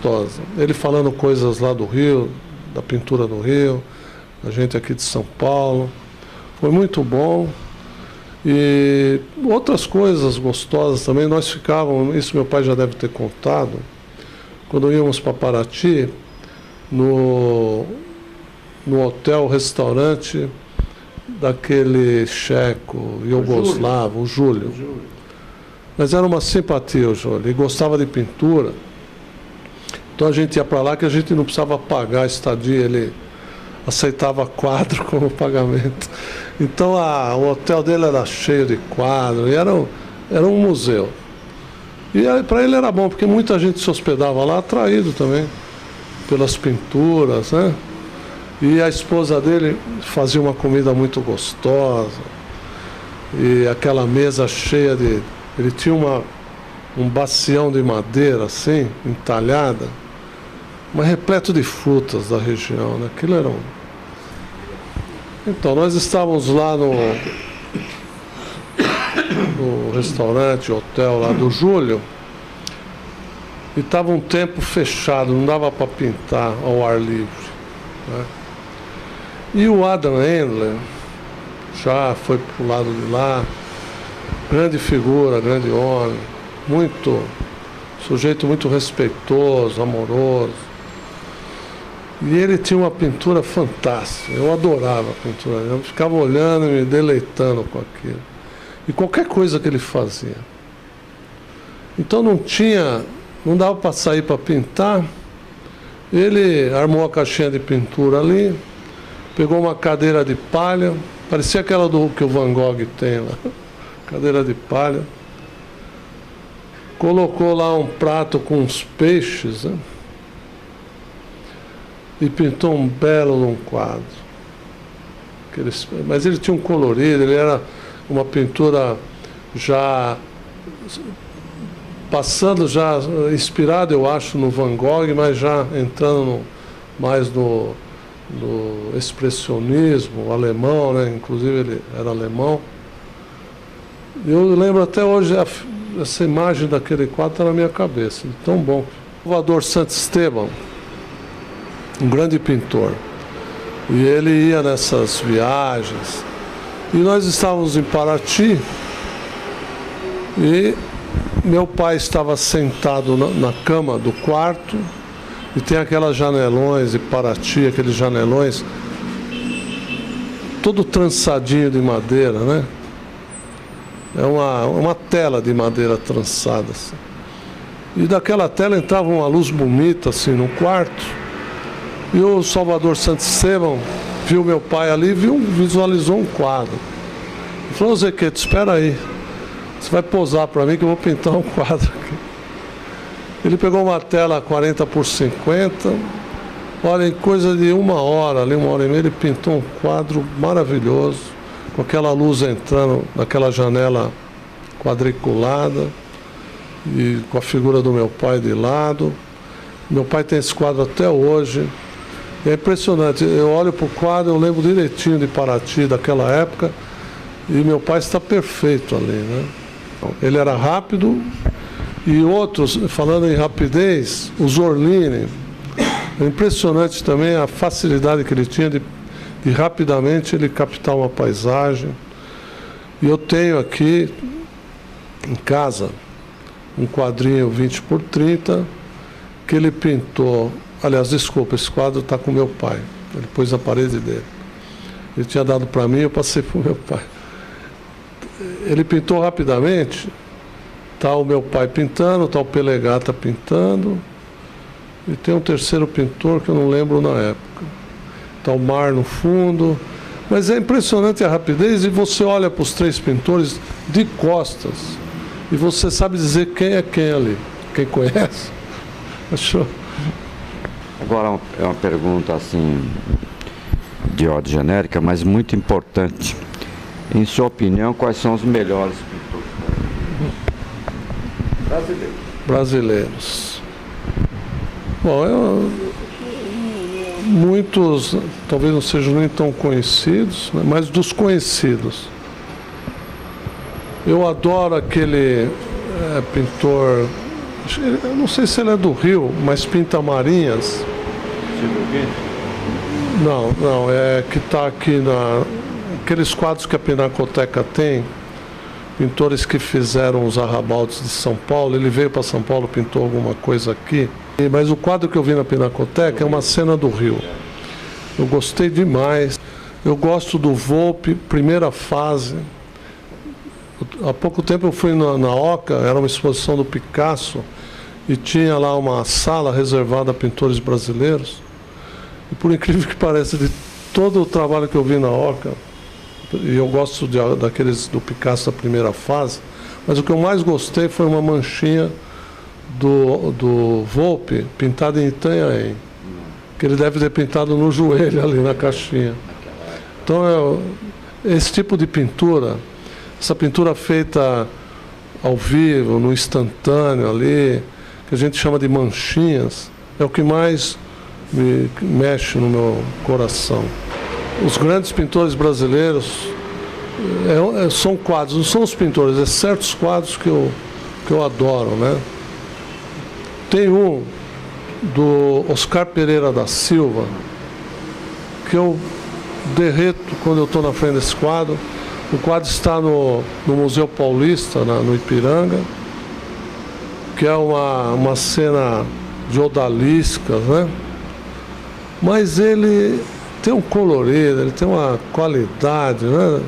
gostosa. Ele falando coisas lá do Rio, da pintura do Rio, a gente aqui de São Paulo. Foi muito bom. E outras coisas gostosas também. Nós ficávamos, isso meu pai já deve ter contado, quando íamos para Paraty, no hotel, restaurante daquele checo, iugoslavo, o Júlio. Mas era uma simpatia o Júlio, ele gostava de pintura. Então a gente ia para lá que a gente não precisava pagar a estadia, ele aceitava quadro como pagamento. Então o hotel dele era cheio de quadros, e era um museu. E para ele era bom, porque muita gente se hospedava lá, atraído também pelas pinturas, né? E a esposa dele fazia uma comida muito gostosa. E aquela mesa cheia de... Ele tinha um bacião de madeira, assim, entalhada, mas repleto de frutas da região, né? Aquilo era um... Então, nós estávamos lá no restaurante, hotel lá do Júlio, e estava um tempo fechado, não dava para pintar ao ar livre, né? E o Adam Endler já foi para o lado de lá, grande figura, grande homem, sujeito muito respeitoso, amoroso. E ele tinha uma pintura fantástica, eu adorava a pintura, eu ficava olhando e me deleitando com aquilo. E qualquer coisa que ele fazia. Então não dava para sair para pintar. Ele armou a caixinha de pintura ali, pegou uma cadeira de palha, parecia aquela que o Van Gogh tem lá, cadeira de palha, colocou lá um prato com uns peixes, né? E pintou um belo quadro. Mas ele tinha um colorido, ele era uma pintura já passando, já inspirado, eu acho, no Van Gogh, mas já entrando mais no expressionismo alemão, né? Inclusive ele era alemão. Eu lembro até hoje, essa imagem daquele quadro está na minha cabeça, tão bom. Salvador Santisteban, um grande pintor, e ele ia nessas viagens, e nós estávamos em Paraty, e meu pai estava sentado na cama do quarto, e tem aquelas janelões de Paraty, aqueles janelões, todo trançadinho de madeira, né? É uma tela de madeira trançada, assim. E daquela tela entrava uma luz bonita, assim, no quarto. E o Salvador Santisteban viu meu pai ali, visualizou um quadro. Ele falou: Zequeto, espera aí, você vai posar para mim que eu vou pintar um quadro aqui. Ele pegou uma tela 40 por 50, olha, em coisa de uma hora e meia, ele pintou um quadro maravilhoso, com aquela luz entrando naquela janela quadriculada, e com a figura do meu pai de lado. Meu pai tem esse quadro até hoje. É impressionante, eu olho para o quadro, eu lembro direitinho de Paraty daquela época, e meu pai está perfeito ali, né? Ele era rápido, e outros, falando em rapidez, o Zorlini, é impressionante também a facilidade que ele tinha de rapidamente ele captar uma paisagem. E eu tenho aqui em casa um quadrinho 20 por 30 que ele pintou. Aliás, desculpa, esse quadro está com meu pai. Ele pôs na parede dele. Ele tinha dado para mim, eu passei para o meu pai. Ele pintou rapidamente. Está o meu pai pintando, está o Pelegata pintando. E tem um terceiro pintor que eu não lembro na época. Está o mar no fundo. Mas é impressionante a rapidez, e você olha para os três pintores de costas e você sabe dizer quem é quem ali. Quem conhece? Achou? Agora é uma pergunta assim de ordem genérica, mas muito importante. Em sua opinião, quais são os melhores pintores brasileiros? Bom, muitos talvez não sejam nem tão conhecidos, né, mas dos conhecidos. Eu adoro aquele pintor Eu não sei se ele é do Rio, mas pinta marinhas. Não, é que está aqui aqueles quadros que a Pinacoteca tem, pintores que fizeram os arrabaldes de São Paulo. Ele veio para São Paulo, pintou alguma coisa aqui. Mas o quadro que eu vi na Pinacoteca é uma cena do Rio. Eu gostei demais. Eu gosto do Volpe, primeira fase. Há pouco tempo eu fui na Oca, era uma exposição do Picasso, e tinha lá uma sala reservada a pintores brasileiros. E por incrível que pareça, de todo o trabalho que eu vi na Oca, e eu gosto daqueles do Picasso da primeira fase, mas o que eu mais gostei foi uma manchinha do Volpe, pintada em Itanhaém, que ele deve ter pintado no joelho ali na caixinha. Então, esse tipo de pintura, essa pintura feita ao vivo, no instantâneo ali, que a gente chama de manchinhas, é o que mais me mexe no meu coração. Os grandes pintores brasileiros são quadros, não são os pintores, é certos quadros que eu adoro, né? Tem um do Oscar Pereira da Silva, que eu derreto quando eu estou na frente desse quadro. O quadro está no Museu Paulista, no Ipiranga, que é uma cena de odaliscas, né? Mas ele tem um colorido, ele tem uma qualidade, né?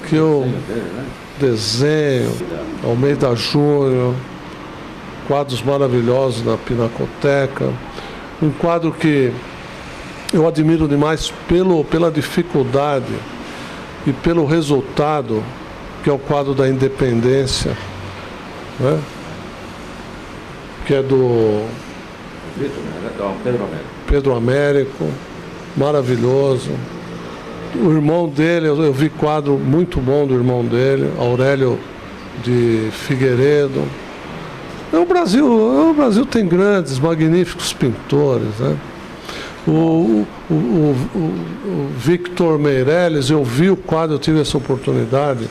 Que eu desenho, Almeida Júnior, quadros maravilhosos na Pinacoteca. Um quadro que eu admiro demais pela dificuldade e pelo resultado, que é o quadro da Independência, né? Que é do Pedro Américo, maravilhoso. O irmão dele, eu vi quadro muito bom do irmão dele, Aurélio de Figueiredo. O Brasil tem grandes, magníficos pintores, né? O Victor Meirelles, eu vi o quadro, eu tive essa oportunidade,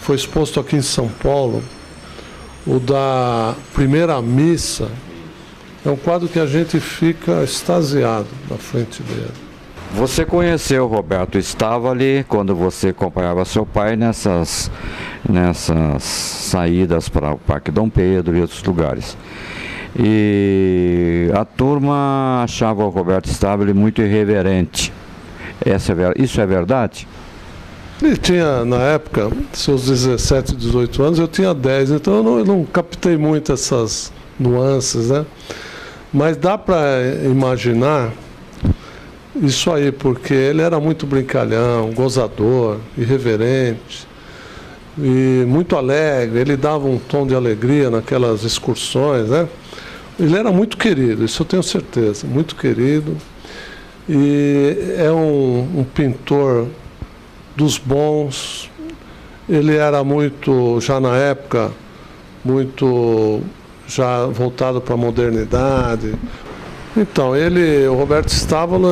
foi exposto aqui em São Paulo, o da Primeira Missa. É um quadro que a gente fica extasiado na frente dele. Você conheceu o Roberto Stavoli quando você acompanhava seu pai nessas saídas para o Parque Dom Pedro e outros lugares. E a turma achava o Roberto Stavoli muito irreverente. Isso é verdade? Ele tinha, na época, seus 17, 18 anos, eu tinha 10, então eu não captei muito essas nuances, né? Mas dá para imaginar isso aí, porque ele era muito brincalhão, gozador, irreverente e muito alegre. Ele dava um tom de alegria naquelas excursões, né? Ele era muito querido, isso eu tenho certeza, muito querido. E é um pintor dos bons. Ele era muito, já na época, muito já voltado para a modernidade. Então, o Roberto Stavoli,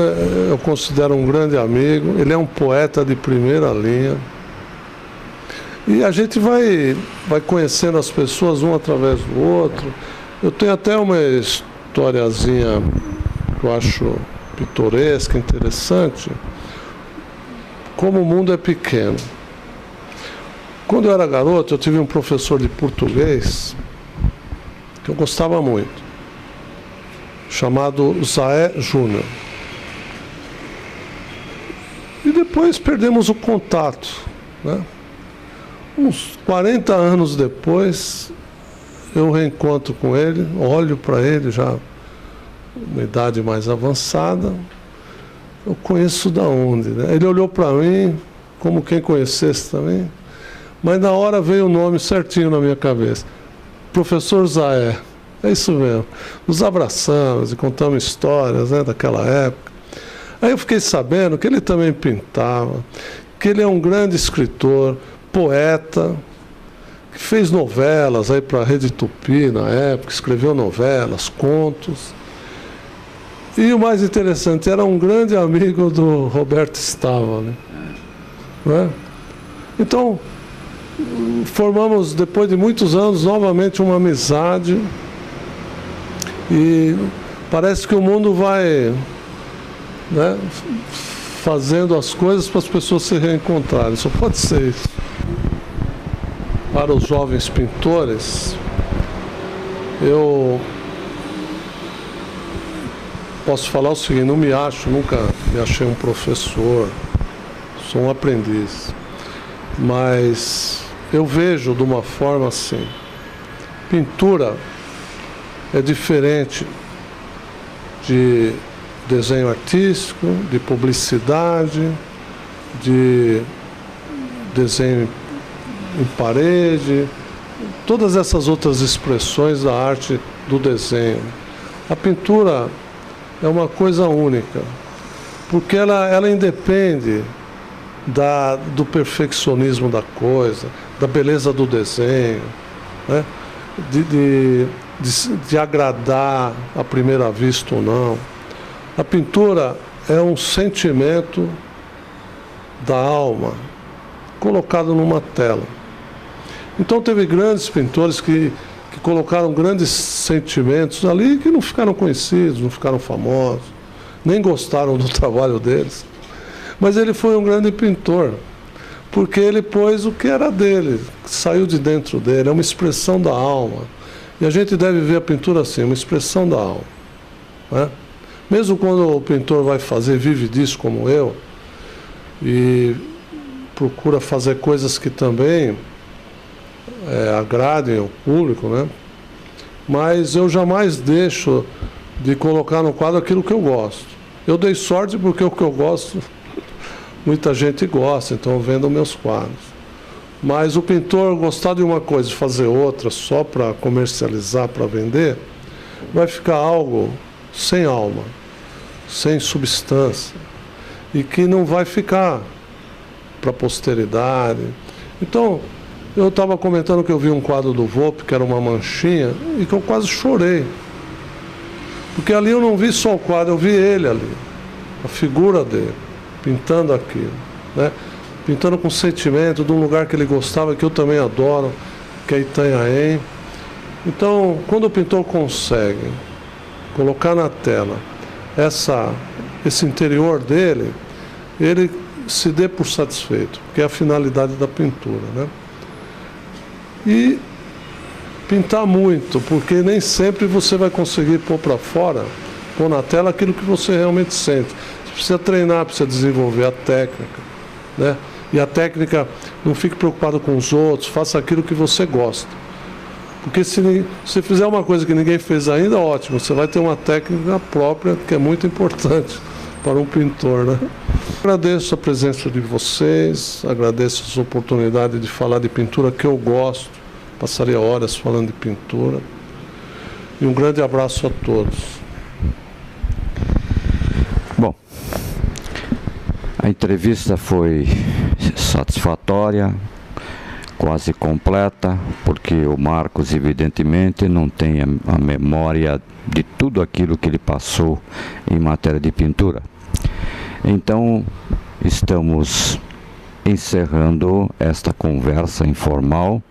eu considero um grande amigo. Ele é um poeta de primeira linha. E a gente vai conhecendo as pessoas um através do outro. Eu tenho até uma historiazinha que eu acho pitoresca, interessante. Como o mundo é pequeno. Quando eu era garoto, eu tive um professor de português que eu gostava muito, chamado Zé Júnior. E depois perdemos o contato, né? Uns 40 anos depois, eu reencontro com ele, olho para ele já uma idade mais avançada. Eu conheço da onde, né? Ele olhou para mim como quem conhecesse também, mas na hora veio o nome certinho na minha cabeça. Professor Zé. É isso mesmo. Nos abraçamos e contamos histórias, né, daquela época. Aí eu fiquei sabendo que ele também pintava, que ele é um grande escritor, poeta, que fez novelas aí para a Rede Tupi na época, escreveu novelas, contos. E o mais interessante, era um grande amigo do Roberto Stavoli, né? Então, formamos, depois de muitos anos, novamente uma amizade, E parece que o mundo vai, né, fazendo as coisas para as pessoas se reencontrarem. Só pode ser isso. Para os jovens pintores, eu posso falar o seguinte: não me acho, nunca me achei um professor, sou um aprendiz. Mas eu vejo de uma forma assim: pintura é diferente de desenho artístico, de publicidade, de desenho em parede, todas essas outras expressões da arte do desenho. A pintura é uma coisa única, porque ela independe do perfeccionismo da coisa, da beleza do desenho, né? De agradar à primeira vista ou não. A pintura é um sentimento da alma colocado numa tela. Então teve grandes pintores que colocaram grandes sentimentos ali, que não ficaram conhecidos, não ficaram famosos, nem gostaram do trabalho deles. Mas ele foi um grande pintor, porque ele pôs o que era dele, que saiu de dentro dele, é uma expressão da alma. E a gente deve ver a pintura assim, uma expressão da alma, né? Mesmo quando o pintor vai fazer, vive disso como eu, e procura fazer coisas que também agradem ao público, né? Mas eu jamais deixo de colocar no quadro aquilo que eu gosto. Eu dei sorte porque o que eu gosto, muita gente gosta, então eu vendo meus quadros. Mas o pintor gostar de uma coisa e fazer outra só para comercializar, para vender, vai ficar algo sem alma, sem substância, e que não vai ficar para a posteridade. Então, eu estava comentando que eu vi um quadro do Volpi, que era uma manchinha, e que eu quase chorei. Porque ali eu não vi só o quadro, eu vi ele ali, a figura dele, pintando aquilo, né? Pintando com sentimento de um lugar que ele gostava, que eu também adoro, que é Itanhaém. Então, quando o pintor consegue colocar na tela esse interior dele, ele se dê por satisfeito, que é a finalidade da pintura, né? E pintar muito, porque nem sempre você vai conseguir pôr para fora, pôr na tela aquilo que você realmente sente. Você precisa treinar, precisa desenvolver a técnica, né? E a técnica, não fique preocupado com os outros, faça aquilo que você gosta. Porque se você fizer uma coisa que ninguém fez ainda, ótimo, você vai ter uma técnica própria, que é muito importante para um pintor, né? Agradeço a presença de vocês, agradeço essa oportunidade de falar de pintura que eu gosto, passaria horas falando de pintura. E um grande abraço a todos. Bom, a entrevista foi satisfatória, quase completa, porque o Marcos, evidentemente, não tem a memória de tudo aquilo que ele passou em matéria de pintura. Então, estamos encerrando esta conversa informal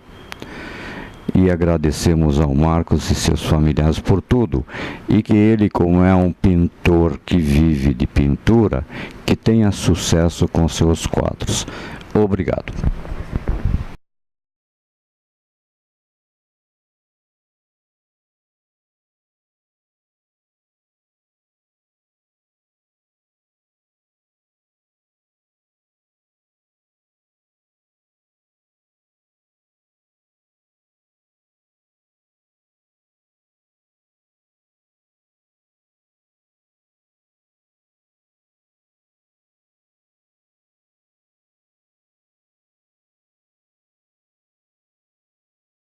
e agradecemos ao Marcos e seus familiares por tudo, e que ele, como é um pintor que vive de pintura, que tenha sucesso com seus quadros. Obrigado.